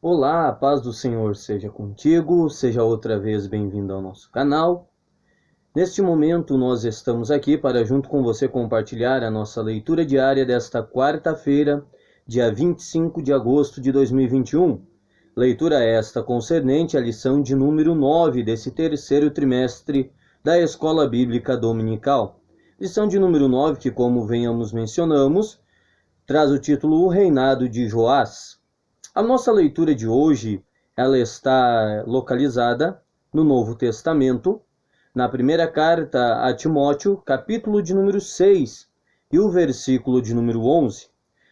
Olá, a paz do Senhor seja contigo, seja outra vez bem-vindo ao nosso canal. Neste momento nós estamos aqui para junto com você compartilhar a nossa leitura diária desta quarta-feira, dia 25 de agosto de 2021. Leitura esta concernente à lição de número 9 desse terceiro trimestre da Escola Bíblica Dominical. Lição de número 9 que, como mencionamos, traz o título O Reinado de Joás. A nossa leitura de hoje, ela está localizada no Novo Testamento, na primeira carta a Timóteo, capítulo de número 6 e o versículo de número 11.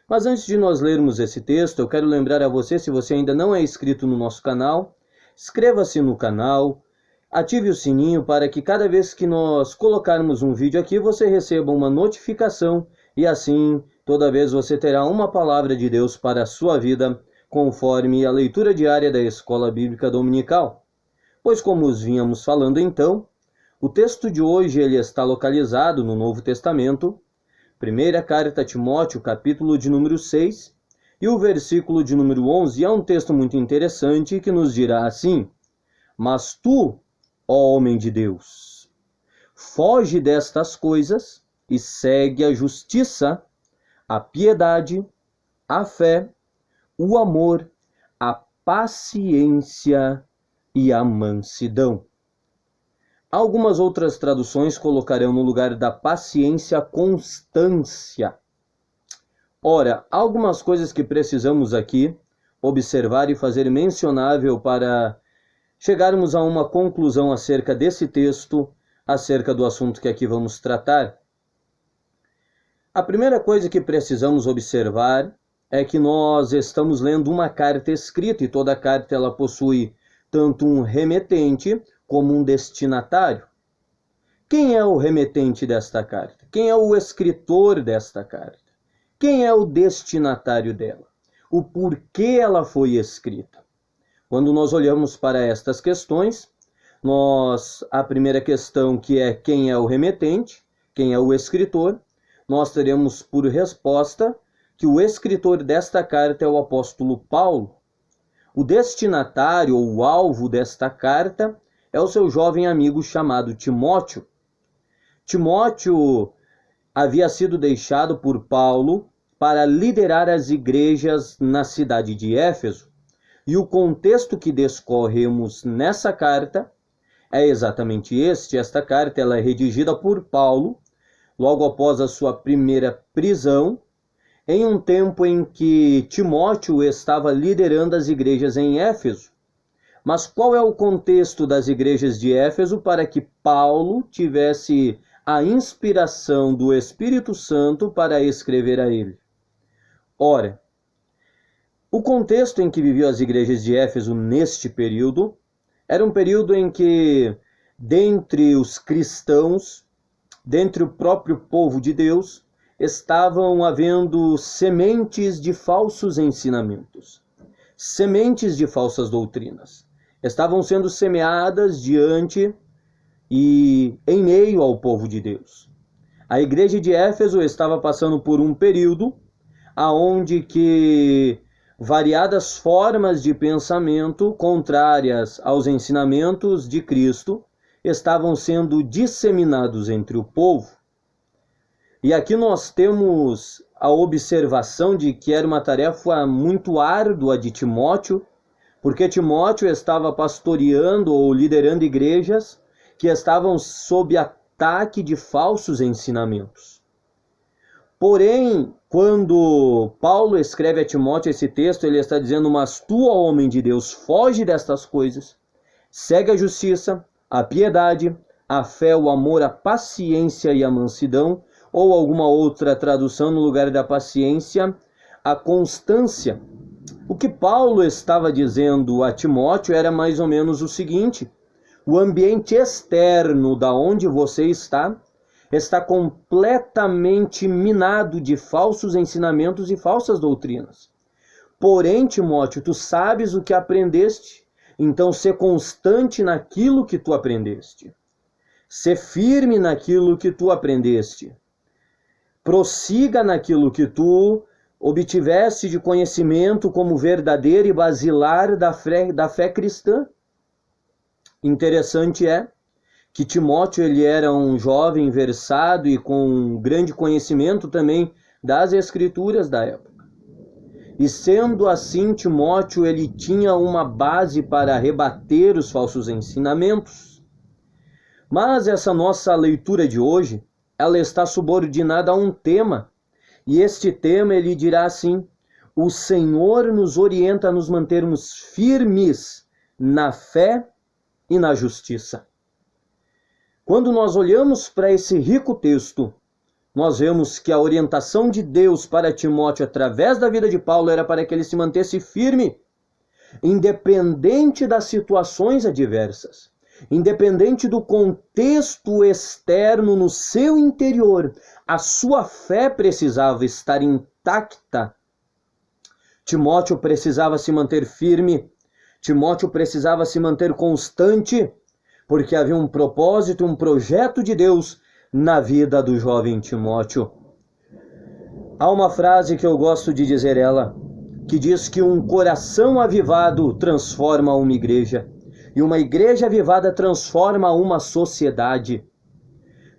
Mas antes de nós lermos esse texto, eu quero lembrar a você, se você ainda não é inscrito no nosso canal, inscreva-se no canal, ative o sininho para que cada vez que nós colocarmos um vídeo aqui, você receba uma notificação e assim, toda vez você terá uma palavra de Deus para a sua vida, conforme a leitura diária da Escola Bíblica Dominical. Pois como os vínhamos falando então, o texto de hoje ele está localizado no Novo Testamento, primeira carta a Timóteo, capítulo de número 6, e o versículo de número 11 é um texto muito interessante que nos dirá assim: Mas tu, ó homem de Deus, foge destas coisas e segue a justiça, a piedade, a fé, o amor, a paciência e a mansidão. Algumas outras traduções colocarão no lugar da paciência constância. Ora, há algumas coisas que precisamos aqui observar e fazer mencionável para chegarmos a uma conclusão acerca desse texto, acerca do assunto que aqui vamos tratar. A primeira coisa que precisamos observar é que nós estamos lendo uma carta escrita e toda carta ela possui tanto um remetente como um destinatário. Quem é o remetente desta carta? Quem é o escritor desta carta? Quem é o destinatário dela? O porquê ela foi escrita? Quando nós olhamos para estas questões, a primeira questão que é quem é o remetente, quem é o escritor, nós teremos por resposta que o escritor desta carta é o apóstolo Paulo. O destinatário ou o alvo desta carta é o seu jovem amigo chamado Timóteo. Timóteo havia sido deixado por Paulo para liderar as igrejas na cidade de Éfeso. E o contexto que discorremos nessa carta é exatamente este. Esta carta ela é redigida por Paulo logo após a sua primeira prisão, em um tempo em que Timóteo estava liderando as igrejas em Éfeso. Mas qual é o contexto das igrejas de Éfeso para que Paulo tivesse a inspiração do Espírito Santo para escrever a ele? Ora, o contexto em que viviam as igrejas de Éfeso neste período era um período em que, dentre os cristãos, dentre o próprio povo de Deus, estavam havendo sementes de falsos ensinamentos, sementes de falsas doutrinas. Estavam sendo semeadas diante e em meio ao povo de Deus. A igreja de Éfeso estava passando por um período aonde que variadas formas de pensamento contrárias aos ensinamentos de Cristo estavam sendo disseminados entre o povo. E aqui nós temos a observação de que era uma tarefa muito árdua de Timóteo, porque Timóteo estava pastoreando ou liderando igrejas que estavam sob ataque de falsos ensinamentos. Porém, quando Paulo escreve a Timóteo esse texto, ele está dizendo: Mas tu, ó homem de Deus, foge destas coisas, segue a justiça, a piedade, a fé, o amor, a paciência e a mansidão, ou alguma outra tradução no lugar da paciência, a constância. O que Paulo estava dizendo a Timóteo era mais ou menos o seguinte: o ambiente externo da onde você está completamente minado de falsos ensinamentos e falsas doutrinas. Porém, Timóteo, tu sabes o que aprendeste, então sê constante naquilo que tu aprendeste. Sê firme naquilo que tu aprendeste. Prossiga naquilo que tu obtivesse de conhecimento como verdadeiro e basilar da fé cristã. Interessante é que Timóteo ele era um jovem versado e com grande conhecimento também das Escrituras da época. E sendo assim, Timóteo ele tinha uma base para rebater os falsos ensinamentos. Mas essa nossa leitura de hoje, ela está subordinada a um tema. E este tema ele dirá assim: o Senhor nos orienta a nos mantermos firmes na fé e na justiça. Quando nós olhamos para esse rico texto, nós vemos que a orientação de Deus para Timóteo através da vida de Paulo era para que ele se mantesse firme, independente das situações adversas, independente do contexto externo no seu interior. A sua fé precisava estar intacta. Timóteo precisava se manter firme, Timóteo precisava se manter constante, porque havia um propósito, um projeto de Deus na vida do jovem Timóteo. Há uma frase que eu gosto de dizer ela, que diz que um coração avivado transforma uma igreja, e uma igreja avivada transforma uma sociedade.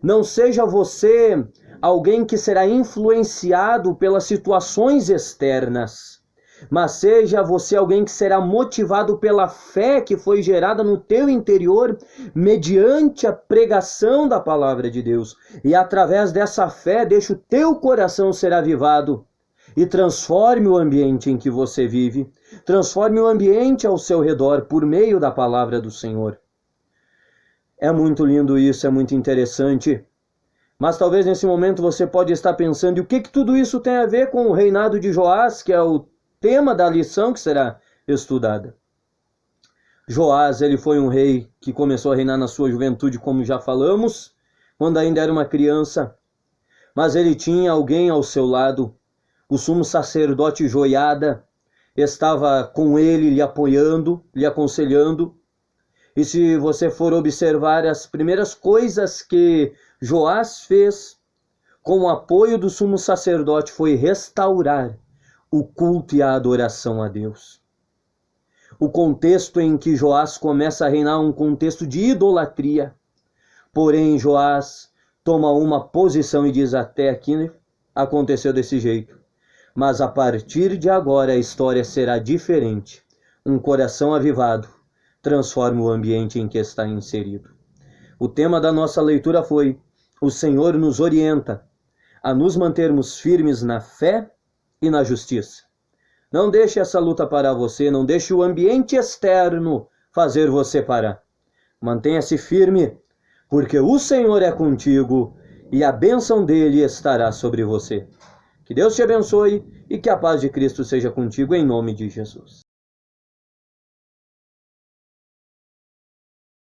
Não seja você alguém que será influenciado pelas situações externas, mas seja você alguém que será motivado pela fé que foi gerada no teu interior mediante a pregação da palavra de Deus. E através dessa fé, deixa o teu coração ser avivado e transforme o ambiente em que você vive, transforme o ambiente ao seu redor por meio da palavra do Senhor. É muito lindo isso, é muito interessante. Mas talvez nesse momento você pode estar pensando, e o que tudo isso tem a ver com o reinado de Joás, que é o tema da lição que será estudada? Joás, ele foi um rei que começou a reinar na sua juventude, como já falamos, quando ainda era uma criança. Mas ele tinha alguém ao seu lado, o sumo sacerdote Joiada, estava com ele, lhe apoiando, lhe aconselhando. E se você for observar as primeiras coisas que Joás fez com o apoio do sumo sacerdote foi restaurar o culto e a adoração a Deus. O contexto em que Joás começa a reinar é um contexto de idolatria. Porém, Joás toma uma posição e diz: até aqui aconteceu desse jeito. Mas a partir de agora a história será diferente. Um coração avivado transforma o ambiente em que está inserido. O tema da nossa leitura foi: o Senhor nos orienta a nos mantermos firmes na fé e na justiça. Não deixe essa luta parar você, não deixe o ambiente externo fazer você parar. Mantenha-se firme, porque o Senhor é contigo e a bênção dele estará sobre você. Que Deus te abençoe e que a paz de Cristo seja contigo em nome de Jesus.